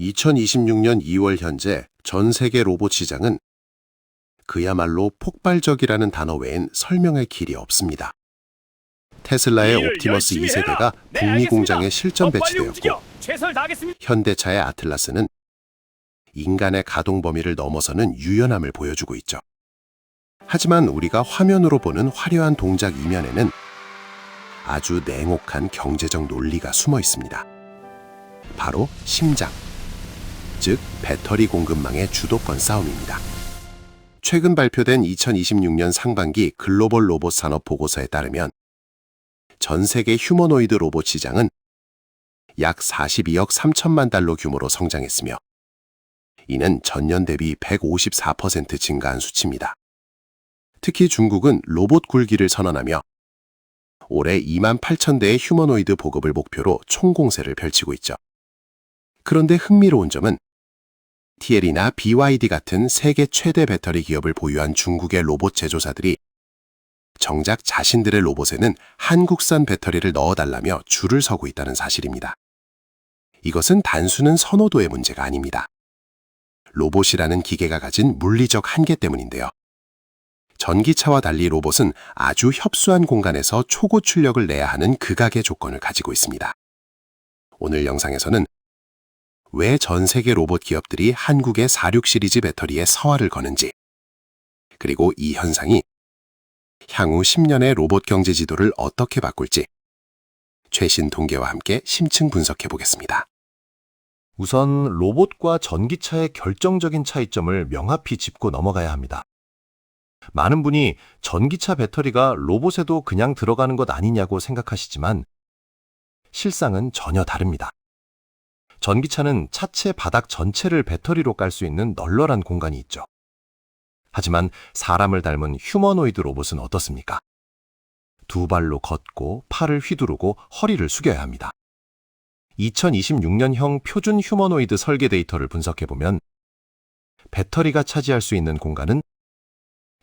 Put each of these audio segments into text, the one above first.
2026년 2월 현재 전 세계 로봇 시장은 그야말로 폭발적이라는 단어 외엔 설명할 길이 없습니다. 테슬라의 옵티머스 2세대가 북미 공장에 실전 배치되었고, 현대차의 아틀라스는 인간의 가동 범위를 넘어서는 유연함을 보여주고 있죠. 하지만 우리가 화면으로 보는 화려한 동작 이면에는 아주 냉혹한 경제적 논리가 숨어 있습니다. 바로 심장, 즉 배터리 공급망의 주도권 싸움입니다. 최근 발표된 2026년 상반기 글로벌 로봇 산업 보고서에 따르면 전 세계 휴머노이드 로봇 시장은 약 42억 3천만 달러 규모로 성장했으며, 이는 전년 대비 154% 증가한 수치입니다. 특히 중국은 로봇 굴기를 선언하며 올해 2만 8천 대의 휴머노이드 보급을 목표로 총공세를 펼치고 있죠. 그런데 흥미로운 점은 TL이나 BYD 같은 세계 최대 배터리 기업을 보유한 중국의 로봇 제조사들이 정작 자신들의 로봇에는 한국산 배터리를 넣어달라며 줄을 서고 있다는 사실입니다. 이것은 단순한 선호도의 문제가 아닙니다. 로봇이라는 기계가 가진 물리적 한계 때문인데요. 전기차와 달리 로봇은 아주 협소한 공간에서 초고 출력을 내야 하는 극악의 조건을 가지고 있습니다. 오늘 영상에서는 왜 전 세계 로봇 기업들이 한국의 46 시리즈 배터리에 서화를 거는지, 그리고 이 현상이 향후 10년의 로봇 경제 지도를 어떻게 바꿀지 최신 통계와 함께 심층 분석해 보겠습니다. 우선 로봇과 전기차의 결정적인 차이점을 명확히 짚고 넘어가야 합니다. 많은 분이 전기차 배터리가 로봇에도 그냥 들어가는 것 아니냐고 생각하시지만 실상은 전혀 다릅니다. 전기차는 차체 바닥 전체를 배터리로 깔 수 있는 널널한 공간이 있죠. 하지만 사람을 닮은 휴머노이드 로봇은 어떻습니까? 두 발로 걷고 팔을 휘두르고 허리를 숙여야 합니다. 2026년형 표준 휴머노이드 설계 데이터를 분석해보면 배터리가 차지할 수 있는 공간은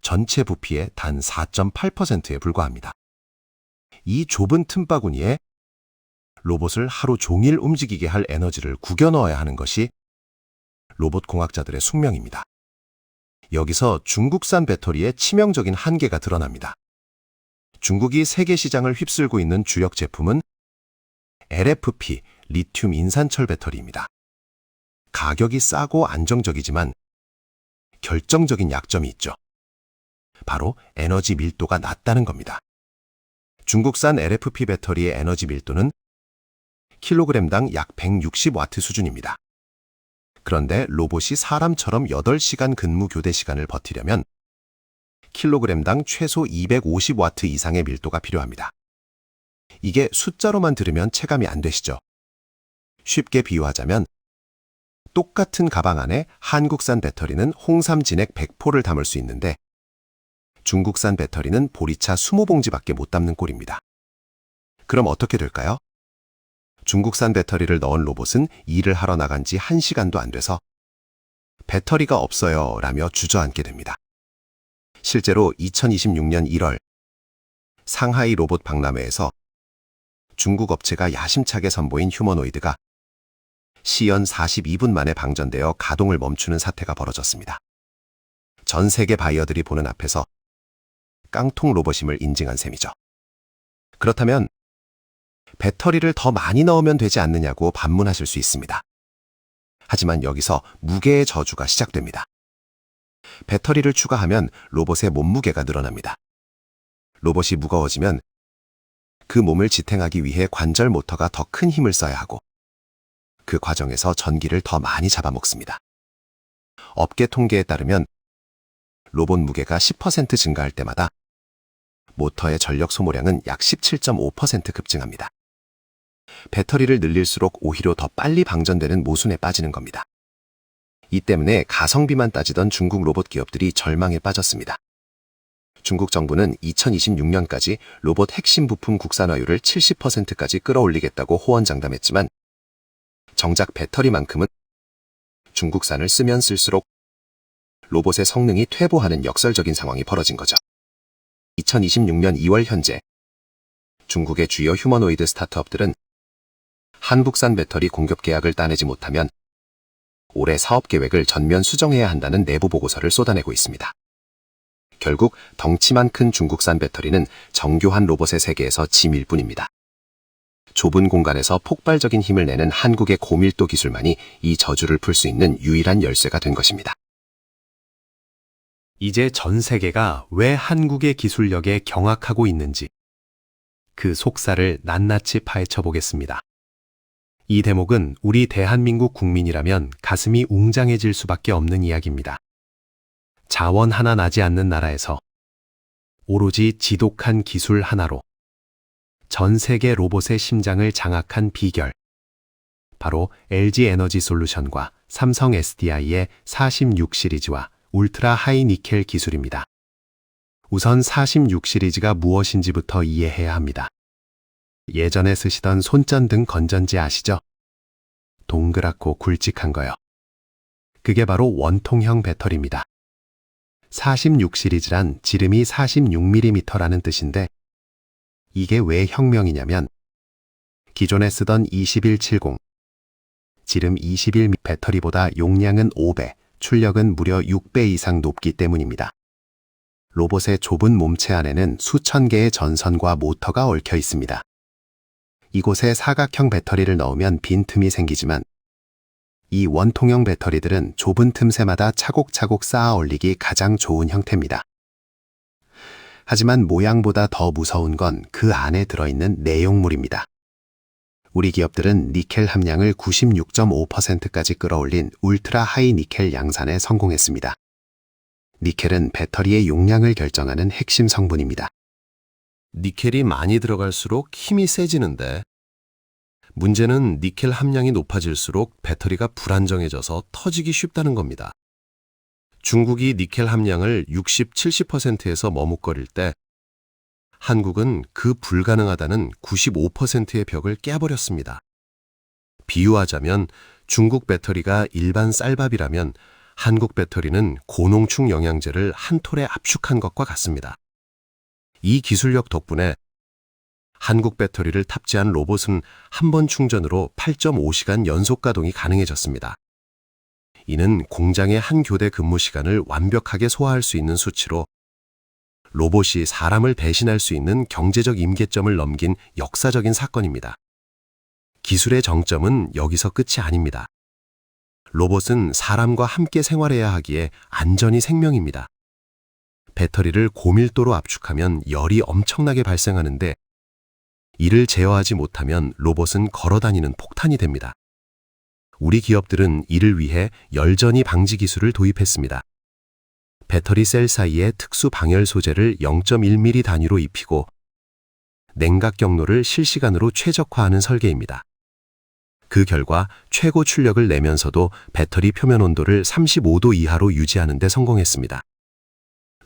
전체 부피의 단 4.8%에 불과합니다. 이 좁은 틈바구니에 로봇을 하루 종일 움직이게 할 에너지를 구겨 넣어야 하는 것이 로봇 공학자들의 숙명입니다. 여기서 중국산 배터리의 치명적인 한계가 드러납니다. 중국이 세계 시장을 휩쓸고 있는 주력 제품은 LFP, 리튬 인산철 배터리입니다. 가격이 싸고 안정적이지만 결정적인 약점이 있죠. 바로 에너지 밀도가 낮다는 겁니다. 중국산 LFP 배터리의 에너지 밀도는 킬로그램당 약 160와트 수준입니다. 그런데 로봇이 사람처럼 8시간 근무 교대 시간을 버티려면 킬로그램당 최소 250와트 이상의 밀도가 필요합니다. 이게 숫자로만 들으면 체감이 안 되시죠? 쉽게 비유하자면 똑같은 가방 안에 한국산 배터리는 홍삼 진액 100포를 담을 수 있는데 중국산 배터리는 보리차 20봉지밖에 못 담는 꼴입니다. 그럼 어떻게 될까요? 중국산 배터리를 넣은 로봇은 일을 하러 나간 지 1시간도 안 돼서 배터리가 없어요 라며 주저앉게 됩니다. 실제로 2026년 1월 상하이 로봇 박람회에서 중국 업체가 야심차게 선보인 휴머노이드가 시연 42분 만에 방전되어 가동을 멈추는 사태가 벌어졌습니다. 전 세계 바이어들이 보는 앞에서 깡통 로봇임을 인증한 셈이죠. 그렇다면 배터리를 더 많이 넣으면 되지 않느냐고 반문하실 수 있습니다. 하지만 여기서 무게의 저주가 시작됩니다. 배터리를 추가하면 로봇의 몸무게가 늘어납니다. 로봇이 무거워지면 그 몸을 지탱하기 위해 관절 모터가 더 큰 힘을 써야 하고 그 과정에서 전기를 더 많이 잡아먹습니다. 업계 통계에 따르면 로봇 무게가 10% 증가할 때마다 모터의 전력 소모량은 약 17.5% 급증합니다. 배터리를 늘릴수록 오히려 더 빨리 방전되는 모순에 빠지는 겁니다. 이 때문에 가성비만 따지던 중국 로봇 기업들이 절망에 빠졌습니다. 중국 정부는 2026년까지 로봇 핵심 부품 국산화율을 70%까지 끌어올리겠다고 호언장담했지만 정작 배터리만큼은 중국산을 쓰면 쓸수록 로봇의 성능이 퇴보하는 역설적인 상황이 벌어진 거죠. 2026년 2월 현재 중국의 주요 휴머노이드 스타트업들은 한국산 배터리 공급 계약을 따내지 못하면 올해 사업 계획을 전면 수정해야 한다는 내부 보고서를 쏟아내고 있습니다. 결국 덩치만 큰 중국산 배터리는 정교한 로봇의 세계에서 짐일 뿐입니다. 좁은 공간에서 폭발적인 힘을 내는 한국의 고밀도 기술만이 이 저주를 풀 수 있는 유일한 열쇠가 된 것입니다. 이제 전 세계가 왜 한국의 기술력에 경악하고 있는지 그 속살을 낱낱이 파헤쳐 보겠습니다. 이 대목은 우리 대한민국 국민이라면 가슴이 웅장해질 수밖에 없는 이야기입니다. 자원 하나 나지 않는 나라에서 오로지 지독한 기술 하나로 전 세계 로봇의 심장을 장악한 비결. 바로 LG 에너지 솔루션과 삼성 SDI의 46 시리즈와 울트라 하이 니켈 기술입니다. 우선 46 시리즈가 무엇인지부터 이해해야 합니다. 예전에 쓰시던 손전등 건전지 아시죠? 동그랗고 굵직한 거요. 그게 바로 원통형 배터리입니다. 46 시리즈란 지름이 46mm라는 뜻인데 이게 왜 혁명이냐면 기존에 쓰던 2170 지름 21mm 배터리보다 용량은 5배, 출력은 무려 6배 이상 높기 때문입니다. 로봇의 좁은 몸체 안에는 수천 개의 전선과 모터가 얽혀 있습니다. 이곳에 사각형 배터리를 넣으면 빈틈이 생기지만 이 원통형 배터리들은 좁은 틈새마다 차곡차곡 쌓아 올리기 가장 좋은 형태입니다. 하지만 모양보다 더 무서운 건 그 안에 들어있는 내용물입니다. 우리 기업들은 니켈 함량을 96.5%까지 끌어올린 울트라 하이 니켈 양산에 성공했습니다. 니켈은 배터리의 용량을 결정하는 핵심 성분입니다. 니켈이 많이 들어갈수록 힘이 세지는데 문제는 니켈 함량이 높아질수록 배터리가 불안정해져서 터지기 쉽다는 겁니다. 중국이 니켈 함량을 60, 70%에서 머뭇거릴 때 한국은 그 불가능하다는 95%의 벽을 깨버렸습니다. 비유하자면 중국 배터리가 일반 쌀밥이라면 한국 배터리는 고농축 영양제를 한 톨에 압축한 것과 같습니다. 이 기술력 덕분에 한국 배터리를 탑재한 로봇은 한 번 충전으로 8.5시간 연속 가동이 가능해졌습니다. 이는 공장의 한 교대 근무 시간을 완벽하게 소화할 수 있는 수치로 로봇이 사람을 대신할 수 있는 경제적 임계점을 넘긴 역사적인 사건입니다. 기술의 정점은 여기서 끝이 아닙니다. 로봇은 사람과 함께 생활해야 하기에 안전이 생명입니다. 배터리를 고밀도로 압축하면 열이 엄청나게 발생하는데 이를 제어하지 못하면 로봇은 걸어다니는 폭탄이 됩니다. 우리 기업들은 이를 위해 열전이 방지 기술을 도입했습니다. 배터리 셀 사이에 특수 방열 소재를 0.1mm 단위로 입히고 냉각 경로를 실시간으로 최적화하는 설계입니다. 그 결과 최고 출력을 내면서도 배터리 표면 온도를 35도 이하로 유지하는 데 성공했습니다.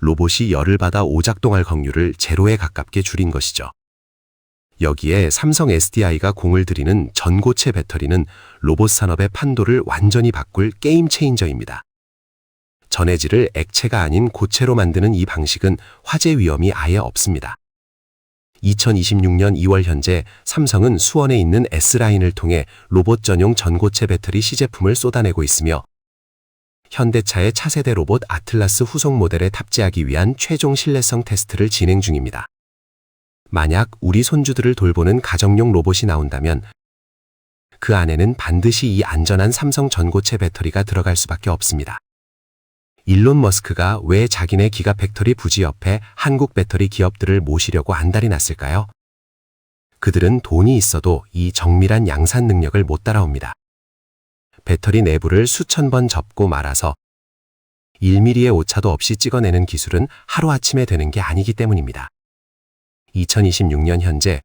로봇이 열을 받아 오작동할 확률을 제로에 가깝게 줄인 것이죠. 여기에 삼성 SDI가 공을 들이는 전고체 배터리는 로봇 산업의 판도를 완전히 바꿀 게임 체인저입니다. 전해질을 액체가 아닌 고체로 만드는 이 방식은 화재 위험이 아예 없습니다. 2026년 2월 현재 삼성은 수원에 있는 S라인을 통해 로봇 전용 전고체 배터리 시제품을 쏟아내고 있으며 현대차의 차세대 로봇 아틀라스 후속 모델에 탑재하기 위한 최종 신뢰성 테스트를 진행 중입니다. 만약 우리 손주들을 돌보는 가정용 로봇이 나온다면 그 안에는 반드시 이 안전한 삼성 전고체 배터리가 들어갈 수밖에 없습니다. 일론 머스크가 왜 자기네 기가팩토리 부지 옆에 한국 배터리 기업들을 모시려고 안달이 났을까요? 그들은 돈이 있어도 이 정밀한 양산 능력을 못 따라옵니다. 배터리 내부를 수천 번 접고 말아서 1mm의 오차도 없이 찍어내는 기술은 하루아침에 되는 게 아니기 때문입니다. 2026년 현재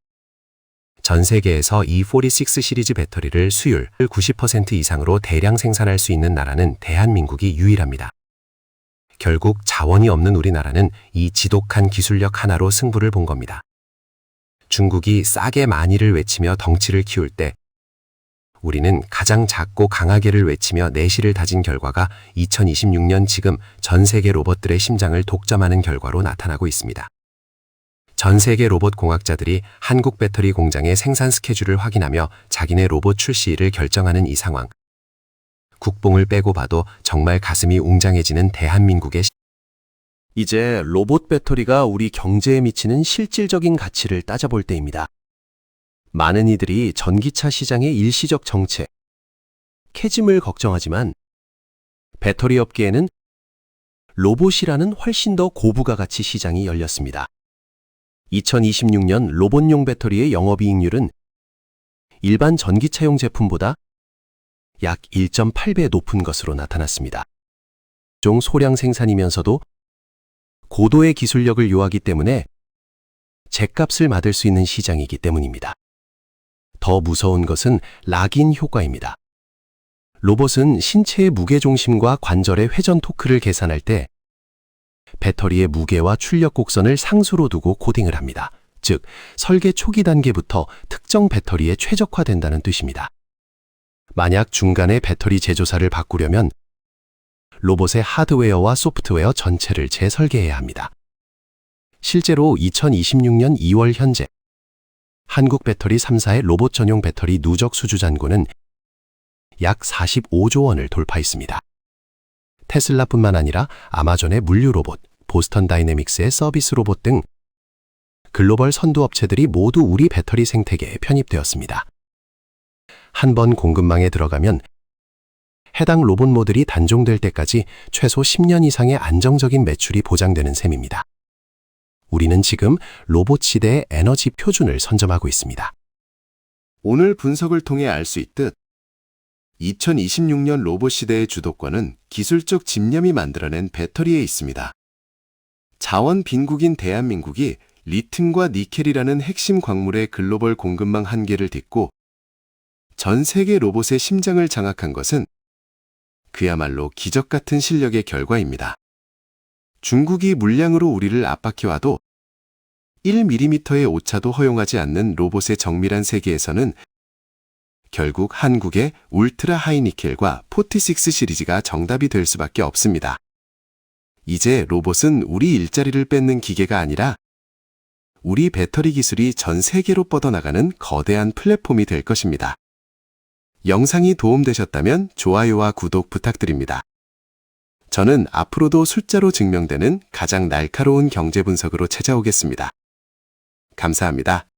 전 세계에서 이 46 시리즈 배터리를 수율 90% 이상으로 대량 생산할 수 있는 나라는 대한민국이 유일합니다. 결국 자원이 없는 우리나라는 이 지독한 기술력 하나로 승부를 본 겁니다. 중국이 싸게 많이를 외치며 덩치를 키울 때 우리는 가장 작고 강하게를 외치며 내실을 다진 결과가 2026년 지금 전 세계 로봇들의 심장을 독점하는 결과로 나타나고 있습니다. 전 세계 로봇 공학자들이 한국 배터리 공장의 생산 스케줄을 확인하며 자기네 로봇 출시일을 결정하는 이 상황. 국뽕을 빼고 봐도 정말 가슴이 웅장해지는 대한민국의 이제 로봇 배터리가 우리 경제에 미치는 실질적인 가치를 따져볼 때입니다. 많은 이들이 전기차 시장의 일시적 정체, 캐즘을 걱정하지만 배터리 업계에는 로봇이라는 훨씬 더 고부가 가치 시장이 열렸습니다. 2026년 로봇용 배터리의 영업이익률은 일반 전기차용 제품보다 약 1.8배 높은 것으로 나타났습니다. 종 소량 생산이면서도 고도의 기술력을 요하기 때문에 죗값을 받을 수 있는 시장이기 때문입니다. 더 무서운 것은 락인 효과입니다. 로봇은 신체의 무게중심과 관절의 회전 토크를 계산할 때 배터리의 무게와 출력 곡선을 상수로 두고 코딩을 합니다. 즉, 설계 초기 단계부터 특정 배터리에 최적화된다는 뜻입니다. 만약 중간에 배터리 제조사를 바꾸려면 로봇의 하드웨어와 소프트웨어 전체를 재설계해야 합니다. 실제로 2026년 2월 현재 한국 배터리 3사의 로봇 전용 배터리 누적 수주 잔고는 약 45조 원을 돌파했습니다. 테슬라뿐만 아니라 아마존의 물류 로봇, 보스턴 다이내믹스의 서비스 로봇 등 글로벌 선두 업체들이 모두 우리 배터리 생태계에 편입되었습니다. 한 번 공급망에 들어가면 해당 로봇 모델이 단종될 때까지 최소 10년 이상의 안정적인 매출이 보장되는 셈입니다. 우리는 지금 로봇 시대의 에너지 표준을 선점하고 있습니다. 오늘 분석을 통해 알 수 있듯 2026년 로봇 시대의 주도권은 기술적 집념이 만들어낸 배터리에 있습니다. 자원 빈국인 대한민국이 리튬과 니켈이라는 핵심 광물의 글로벌 공급망 한계를 딛고 전 세계 로봇의 심장을 장악한 것은 그야말로 기적 같은 실력의 결과입니다. 중국이 물량으로 우리를 압박해와도 1mm의 오차도 허용하지 않는 로봇의 정밀한 세계에서는 결국 한국의 울트라 하이니켈과 46 시리즈가 정답이 될 수밖에 없습니다. 이제 로봇은 우리 일자리를 뺏는 기계가 아니라 우리 배터리 기술이 전 세계로 뻗어나가는 거대한 플랫폼이 될 것입니다. 영상이 도움되셨다면 좋아요와 구독 부탁드립니다. 저는 앞으로도 숫자로 증명되는 가장 날카로운 경제 분석으로 찾아오겠습니다. 감사합니다.